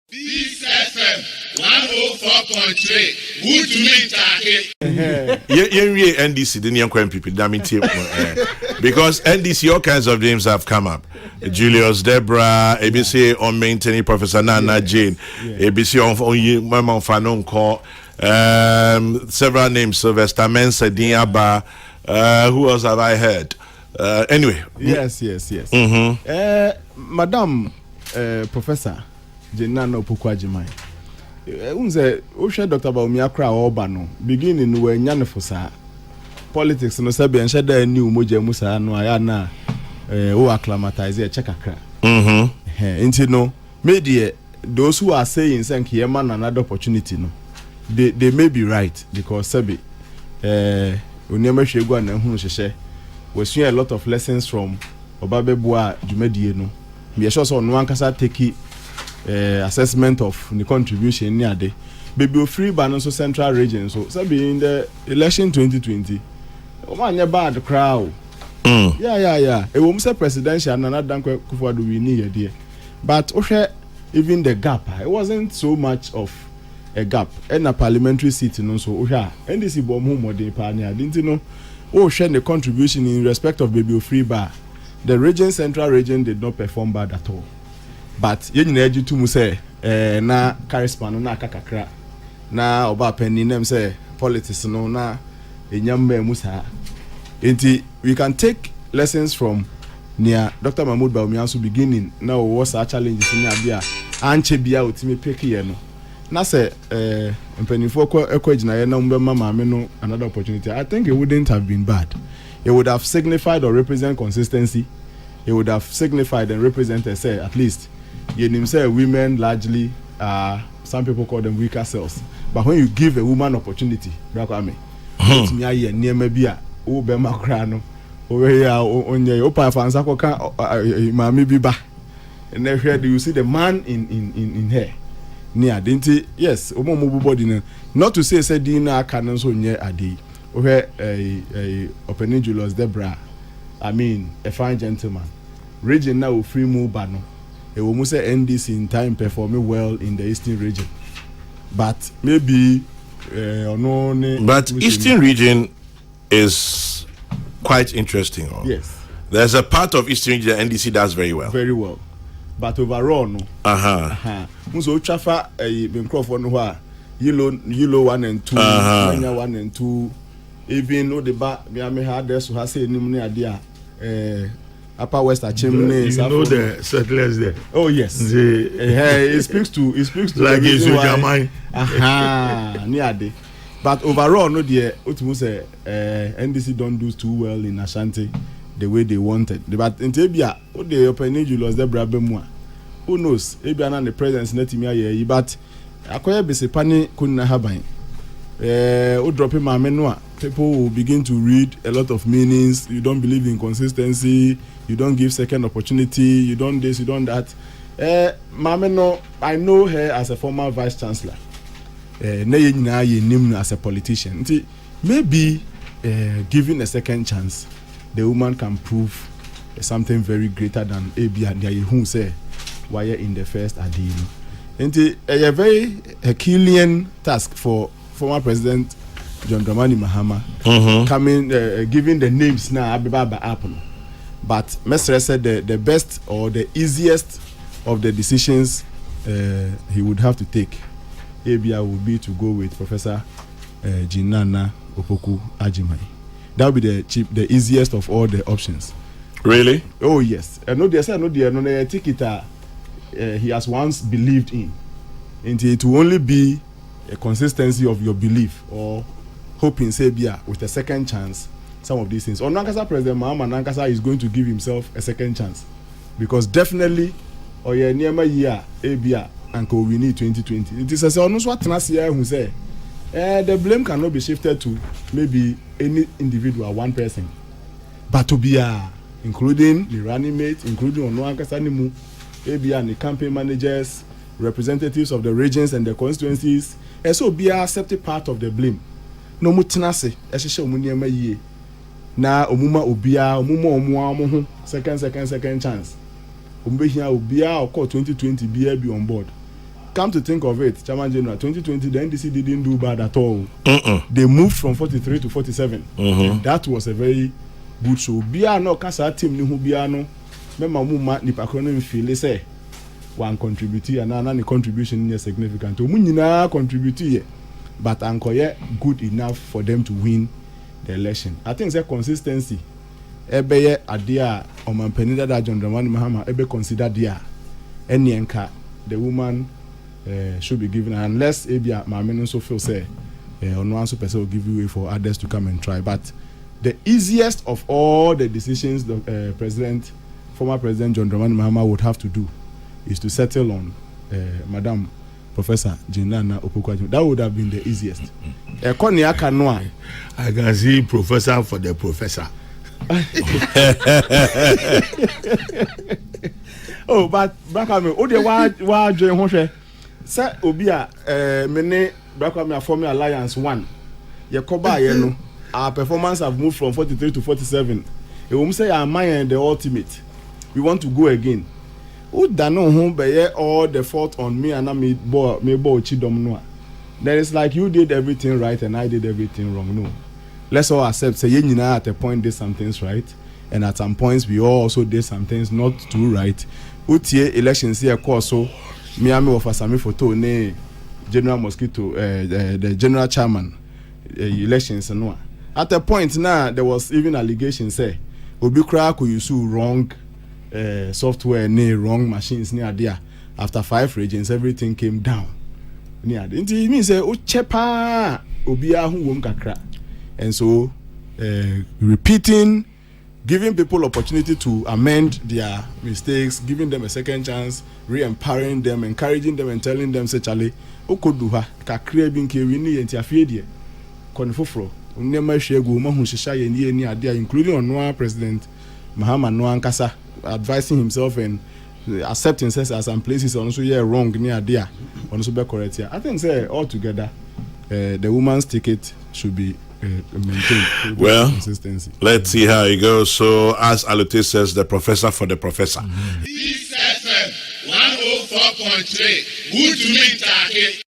This FM 104.3. Good to meet NDC, the young people, because NDC, all kinds of names have come up. Julius, Deborah, ABC on maintaining Professor Naana Jane, ABC on Mama Fanon call, several names, Sylvester Mensah, Diaba, who else have I heard? Anyway. Yes. Madam Professor Naana Opoku-Agyeman. Unze Osha Dr. Bawumiakra Obano beginning when Yanafosa politics no sabi and shada new moja musa no ayana o acclimatize a checkakra. Into no media those who are saying thank you man another opportunity no they may be right because sabi onyema hwegu na hu hwehwe we see a lot of lessons from Obabebua Jumedie no me sure so no ankasa take assessment of the contribution near the baby free ban so central region so sabi in the election 2020 omanya bad crowd yeah e wo say presidential na Dankwa Kufuor we need here but even the gap it wasn't so much of a gap and a parliamentary seat no so NDC bom hu modern pa na didn't know the contribution in respect of baby free bar the region central region did not perform bad at all. But you need to mu say na charisma no na kakakra na oba penny nem say politics no na enyamba musa enti we can take lessons from near Dr. Mahmoud Bawumiaso beginning now was a challenges in abia anche bia otimi pick here no na say mpanifo ekogina ye na mbema maame no another opportunity. I think it wouldn't have been bad. It would have signified or represent consistency. It would have signified and represented say at least you say women largely some people call them weaker cells, but when you give a woman opportunity, over here on your open fans mami biba and then you see the man in her near didn't yes body not to say Dina canon so near adi over a opening Julius Deborah I mean a fine gentleman region now free move bano. It will say NDC in time performing well in the eastern region, but maybe But eastern region is quite interesting. Yes, there's a part of eastern region that NDC does very well. Very well, but overall no. So Chafa Prof on who yellow 1 and 2, 1 and 2, even though the back me had this who has said nimuni idea. Upper West Chimney, you know the settlers there. Oh yes, it speaks to like it's Jamaica. Near day. But overall, no dear, say NDC don't do too well in Ashanti the way they wanted. But in Tebia, what they open Julius Deborah Bemwa. Who knows? Ebiana the presence netimia ye, but akoya besepani kunna habain. Dropping my menua. People will begin to read a lot of meanings. You don't believe in consistency. You don't give second opportunity. You don't this. You don't that. Mameno, I know her as a former vice chancellor. As a politician. Maybe giving a second chance, the woman can prove something very greater than AB and who say why in the first adino. It's a very Herculean task for former President John Dramani Mahama coming giving the names now Abibaba Apple. But Mestre said the best or the easiest of the decisions he would have to take ABI would be to go with Professor Naana Opoku-Agyeman. That would be the easiest of all the options. Really? Oh yes. No ticket he has once believed in. And it will only be a consistency of your belief or hoping say with a second chance some of these things. Or Nankasa President Mahama Nankasa is going to give himself a second chance because definitely or yeah near year ABIA and we need 2020. It is a almost what Nasia who say the blame cannot be shifted to maybe any individual, one person, but to be including the running mate, including Nankasa Nimu, ABIA and the campaign managers, representatives of the regions and the constituencies, and so be accepted part of the blame. No mutinase ehihye omuniema yie na omuma obia omo second chance ombehia obia okọ 2020 bia be on board come to think of it, Chairman General, 2020, the NDC didn't do bad at all. They moved from 43 to 47. That was a very good show. Biano kasa team ni hu biano. Mema muma ni pakrono feel say one contribute and another contribution is significant. Omu nyina contribute, but ankoye good enough for them to win the election. I think it's consistency. Ebeye adia omanpenida da John Dramani Mahama ebe consider dia any enka the woman should be given, unless ebia Mama also feel say on one super will give you way for others to come and try. But the easiest of all the decisions the former President John Dramani Mahama would have to do is to settle on Madam Professor Naana Opoku-Agyeman. That would have been the easiest. I can see professor for the professor. Oh, but Brakame, oh, the why join Hoshe? Sir Obia, many Brakame forming alliance 1. Yakoba, you know, our performance have moved from 43 to 47. You won't say our mind the ultimate. We want to go again. Who don't know whom by all the fault on me and I me bo chidom no. Then it's like you did everything right and I did everything wrong. No. Let's all accept say you know at a point did some things right, and at some points we all also did some things not too right. Utie elections here course so me of Asami photo ne General Mosquito the general chairman elections no. At a point now there was even allegations say Obi Kra could use wrong software ne wrong machines near there. After 5 regions everything came down. Near it means say chepa Obia hu wom kakra. And so, repeating, giving people opportunity to amend their mistakes, giving them a second chance, re-empowering them, encouraging them, and telling them, say, Charlie, Okoduha, Kakre bin Kewini, and Tiafedie, Konfufro, Unema Shegu, Mahu Shisha, and Yeni Adia, including on Noah President Mahama Noah Kasa, advising himself and accepting says as some places also wrong near there, also be correct here. I think, say, altogether, the woman's ticket should be maintained. Well, consistency. Let's see how it goes. So, as Alute says, the professor for the professor. This FM 104.3. Good to meet you.